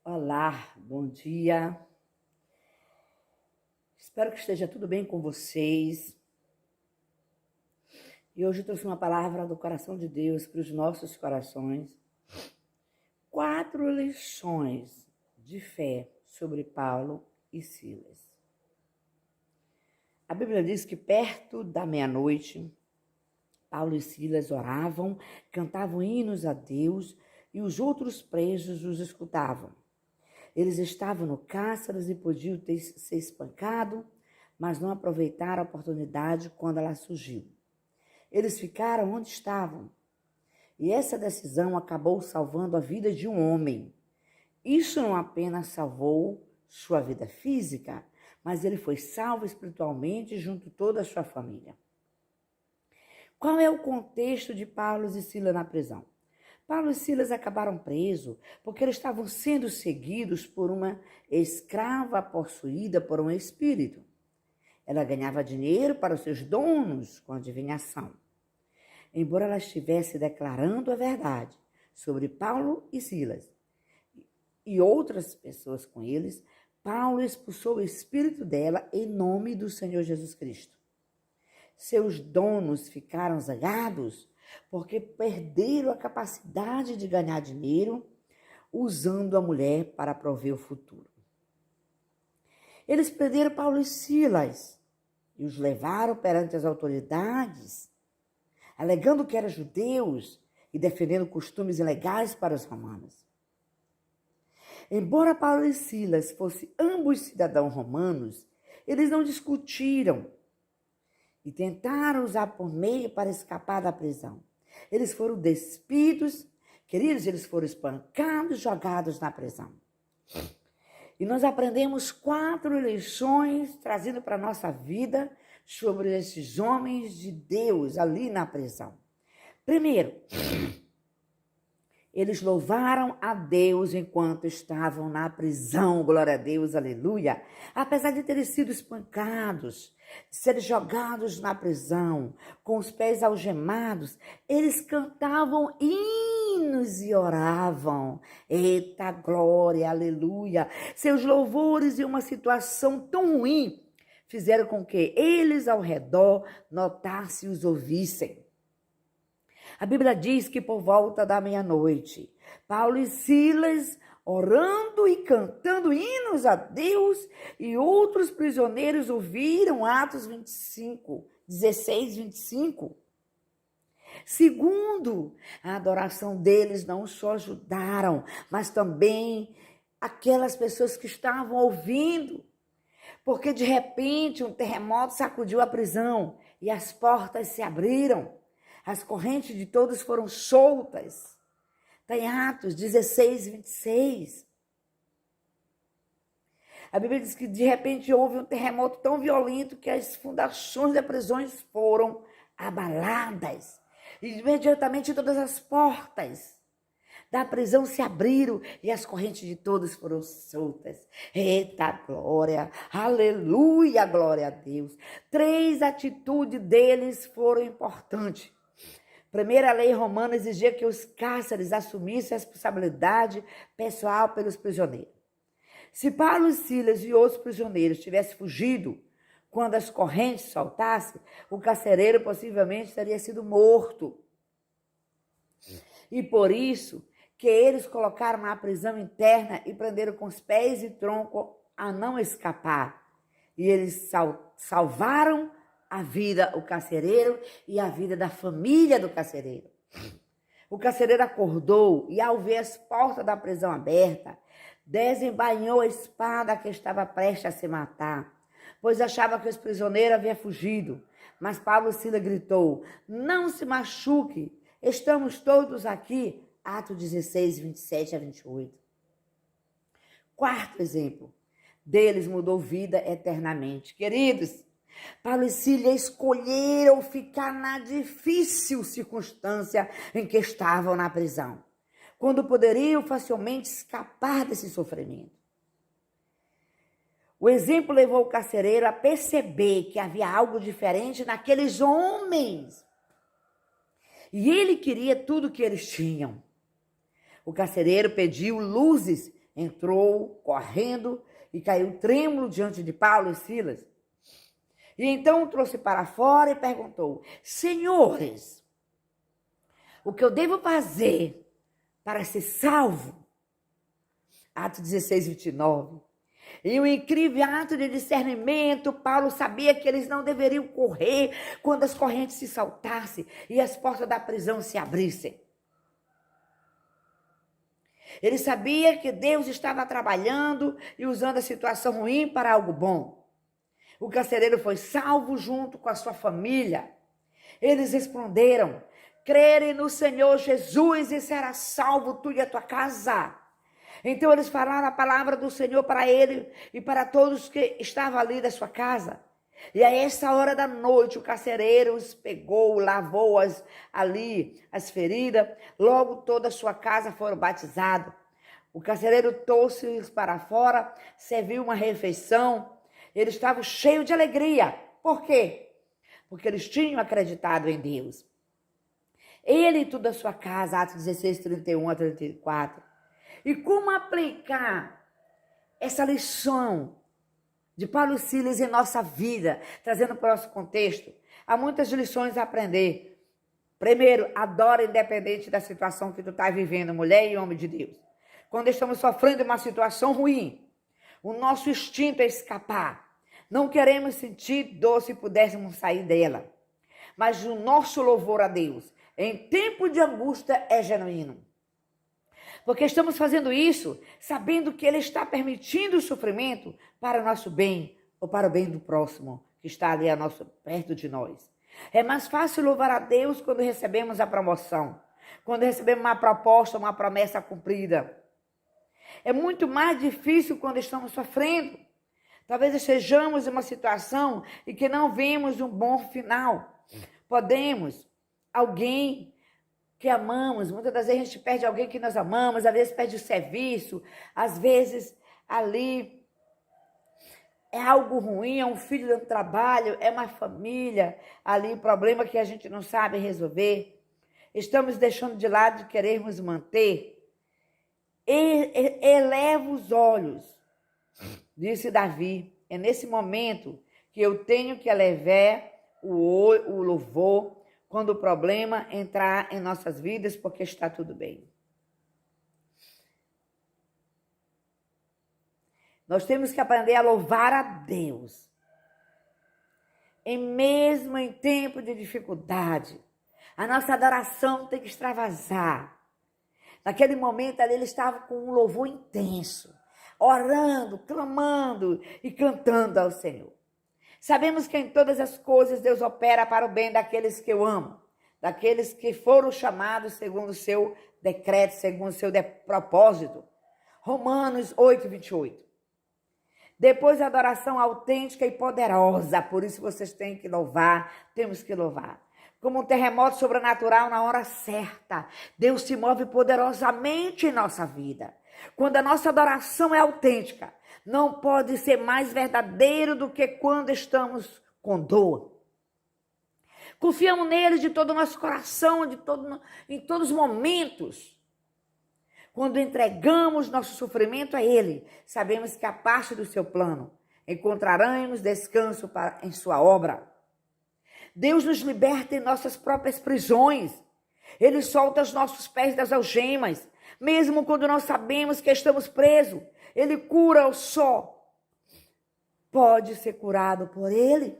Olá, bom dia. Espero que esteja tudo bem com vocês. E hoje eu trouxe uma palavra do coração de Deus para os nossos corações. 4 lições de fé sobre Paulo e Silas. A Bíblia diz que perto da meia-noite, Paulo e Silas oravam, cantavam hinos a Deus e os outros presos os escutavam. Eles estavam no cárcere e podiam ser espancados, mas não aproveitaram a oportunidade quando ela surgiu. Eles ficaram onde estavam. E essa decisão acabou salvando a vida de um homem. Isso não apenas salvou sua vida física, mas ele foi salvo espiritualmente junto a toda a sua família. Qual é o contexto de Paulo e Silas na prisão? Paulo e Silas acabaram presos porque eles estavam sendo seguidos por uma escrava possuída por um espírito. Ela ganhava dinheiro para os seus donos com adivinhação. Embora ela estivesse declarando a verdade sobre Paulo e Silas e outras pessoas com eles, Paulo expulsou o espírito dela em nome do Senhor Jesus Cristo. Seus donos ficaram zangados porque perderam a capacidade de ganhar dinheiro usando a mulher para prover o futuro. Eles prenderam Paulo e Silas e os levaram perante as autoridades, alegando que eram judeus e defendendo costumes ilegais para os romanos. Embora Paulo e Silas fossem ambos cidadãos romanos, eles não discutiram e tentaram usar por meio para escapar da prisão. Eles foram despidos, queridos, eles foram espancados, jogados na prisão. E nós aprendemos 4 lições trazendo para a nossa vida sobre esses homens de Deus ali na prisão. Primeiro, eles louvaram a Deus enquanto estavam na prisão, glória a Deus, aleluia. Apesar de terem sido espancados, de serem jogados na prisão, com os pés algemados, eles cantavam hinos e oravam. Eita glória, aleluia. Seus louvores em uma situação tão ruim fizeram com que eles ao redor notassem e os ouvissem. A Bíblia diz que por volta da meia-noite, Paulo e Silas orando e cantando hinos a Deus e outros prisioneiros ouviram Atos 16, 25. Segundo, a adoração deles não só ajudaram, mas também aquelas pessoas que estavam ouvindo, porque de repente um terremoto sacudiu a prisão e as portas se abriram. As correntes de todos foram soltas. Está em Atos 16, 26. A Bíblia diz que de repente houve um terremoto tão violento que as fundações das prisões foram abaladas. E imediatamente todas as portas da prisão se abriram e as correntes de todos foram soltas. Eita glória, aleluia, glória a Deus. 3 atitudes deles foram importantes. Primeiro, a lei romana exigia que os cárceres assumissem a responsabilidade pessoal pelos prisioneiros. Se Paulo e Silas e outros prisioneiros tivessem fugido quando as correntes soltassem, o carcereiro possivelmente teria sido morto. E por isso que eles colocaram na prisão interna e prenderam com os pés e tronco a não escapar. E eles salvaram a vida, o carcereiro e a vida da família do carcereiro. O carcereiro acordou e, ao ver as portas da prisão abertas, desembainhou a espada que estava prestes a se matar, pois achava que os prisioneiros haviam fugido. Mas Paulo e Silas gritou: não se machuque, estamos todos aqui. Atos 16, 27 a 28. Quarto exemplo, deles mudou vida eternamente. Queridos, Paulo e Silas escolheram ficar na difícil circunstância em que estavam na prisão, quando poderiam facilmente escapar desse sofrimento. O exemplo levou o carcereiro a perceber que havia algo diferente naqueles homens. E ele queria tudo que eles tinham. O carcereiro pediu luzes entrou correndo e caiu trêmulo diante de Paulo e Silas. E então o trouxe para fora e perguntou: Senhores, o que eu devo fazer para ser salvo? Atos 16, 29. E o incrível ato de discernimento, Paulo sabia que eles não deveriam correr quando as correntes se saltassem e as portas da prisão se abrissem. Ele sabia que Deus estava trabalhando e usando a situação ruim para algo bom. O carcereiro foi salvo junto com a sua família. Eles responderam: crere no Senhor Jesus e será salvo tu e a tua casa. Então eles falaram a palavra do Senhor para ele e para todos que estavam ali da sua casa. E a essa hora da noite o carcereiro os pegou, lavou as feridas, logo toda a sua casa foram batizados. O carcereiro trouxe-os para fora, serviu uma refeição. Eles estavam cheios de alegria. Por quê? Porque eles tinham acreditado em Deus. Ele e toda a sua casa, Atos 16, 31 a 34. E como aplicar essa lição de Paulo e Silas em nossa vida, trazendo para o nosso contexto? Há muitas lições a aprender. Primeiro, adora independente da situação que tu está vivendo, mulher e homem de Deus. Quando estamos sofrendo uma situação ruim, o nosso instinto é escapar. Não queremos sentir dor se pudéssemos sair dela. Mas o nosso louvor a Deus, em tempo de angústia, é genuíno. Porque estamos fazendo isso sabendo que Ele está permitindo o sofrimento para o nosso bem ou para o bem do próximo que está ali perto de nós. É mais fácil louvar a Deus quando recebemos a promoção, quando recebemos uma proposta, uma promessa cumprida. É muito mais difícil quando estamos sofrendo. Talvez estejamos em uma situação em que não vemos um bom final. Podemos, alguém que amamos, muitas das vezes a gente perde alguém que nós amamos, às vezes perde o serviço, às vezes ali é algo ruim, é um filho do trabalho, é uma família, ali problema que a gente não sabe resolver. Estamos deixando de lado de querermos manter. Eleva os olhos, disse Davi. É nesse momento que eu tenho que elevar o louvor quando o problema entrar em nossas vidas, porque está tudo bem. Nós temos que aprender a louvar a Deus. Mesmo em tempo de dificuldade, a nossa adoração tem que extravasar. Naquele momento ali, ele estava com um louvor intenso, orando, clamando e cantando ao Senhor. Sabemos que em todas as coisas Deus opera para o bem daqueles que o amam, daqueles que foram chamados segundo o seu decreto, segundo o seu propósito. Romanos 8, 28. Depois a adoração autêntica e poderosa, por isso vocês têm que louvar, temos que louvar. Como um terremoto sobrenatural na hora certa, Deus se move poderosamente em nossa vida. Quando a nossa adoração é autêntica, não pode ser mais verdadeiro do que quando estamos com dor. Confiamos nele de todo o nosso coração, em todos os momentos. Quando entregamos nosso sofrimento a ele, sabemos que a parte do seu plano encontraremos descanso em sua obra. Deus nos liberta em nossas próprias prisões. Ele solta os nossos pés das algemas, mesmo quando nós sabemos que estamos presos. Ele cura o só. Pode ser curado por ele.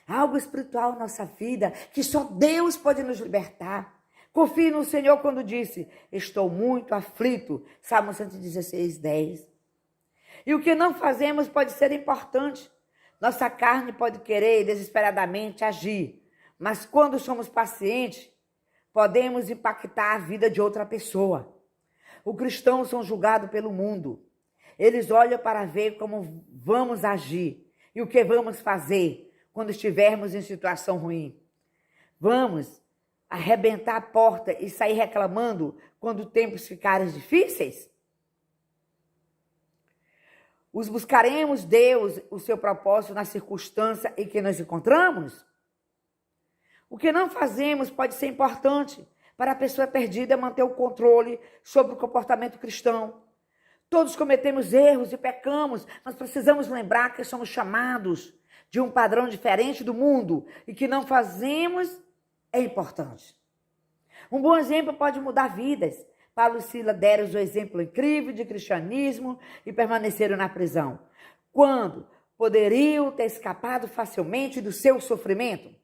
Algo espiritual na nossa vida que só Deus pode nos libertar. Confie no Senhor quando disse: estou muito aflito. Salmo 116, 10. E o que não fazemos pode ser importante. Nossa carne pode querer desesperadamente agir, mas quando somos pacientes, podemos impactar a vida de outra pessoa. Os cristãos são julgados pelo mundo. Eles olham para ver como vamos agir e o que vamos fazer quando estivermos em situação ruim. Vamos arrebentar a porta e sair reclamando quando tempos ficarem difíceis? Buscaremos Deus, o seu propósito na circunstância em que nos encontramos? O que não fazemos pode ser importante, para a pessoa perdida manter o controle sobre o comportamento cristão. Todos cometemos erros e pecamos, mas precisamos lembrar que somos chamados de um padrão diferente do mundo e que não fazemos é importante. Um bom exemplo pode mudar vidas. Paulo e Silas deram o exemplo incrível de cristianismo e permaneceram na prisão, quando poderiam ter escapado facilmente do seu sofrimento.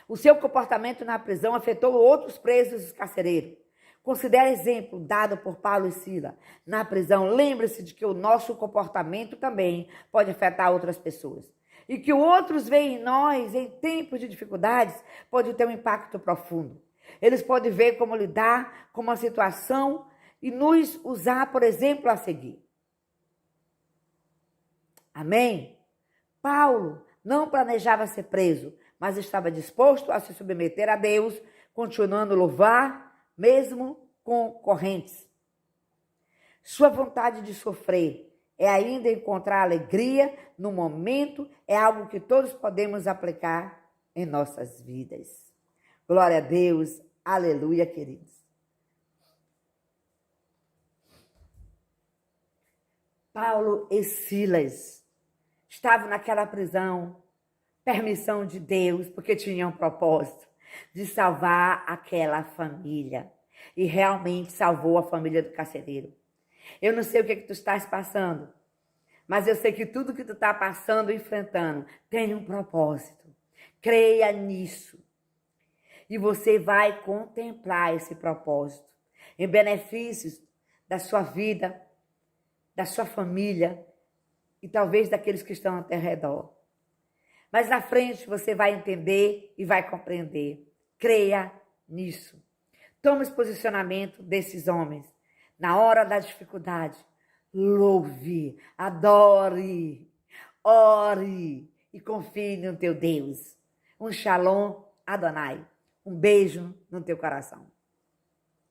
O seu comportamento na prisão afetou outros presos e carcereiros. Considere exemplo dado por Paulo e Silas na prisão. Lembre-se de que o nosso comportamento também pode afetar outras pessoas. E que outros veem em nós, em tempos de dificuldades, pode ter um impacto profundo. Eles podem ver como lidar com uma situação e nos usar, por exemplo, a seguir. Amém? Paulo não planejava ser preso, mas estava disposto a se submeter a Deus, continuando a louvar, mesmo com correntes. Sua vontade de sofrer é ainda encontrar alegria no momento, é algo que todos podemos aplicar em nossas vidas. Glória a Deus, aleluia, queridos. Paulo e Silas estavam naquela prisão, permissão de Deus, porque tinham um propósito de salvar aquela família. E realmente salvou a família do carcereiro. Eu não sei o que tu estás passando, mas eu sei que tudo que tu está passando, enfrentando, tem um propósito. Creia nisso. E você vai contemplar esse propósito em benefícios da sua vida, da sua família e talvez daqueles que estão ao teu redor. Mas na frente você vai entender e vai compreender. Creia nisso. Tome os posicionamentos desses homens. Na hora da dificuldade, louve, adore, ore e confie no teu Deus. Um shalom, Adonai. Um beijo no teu coração.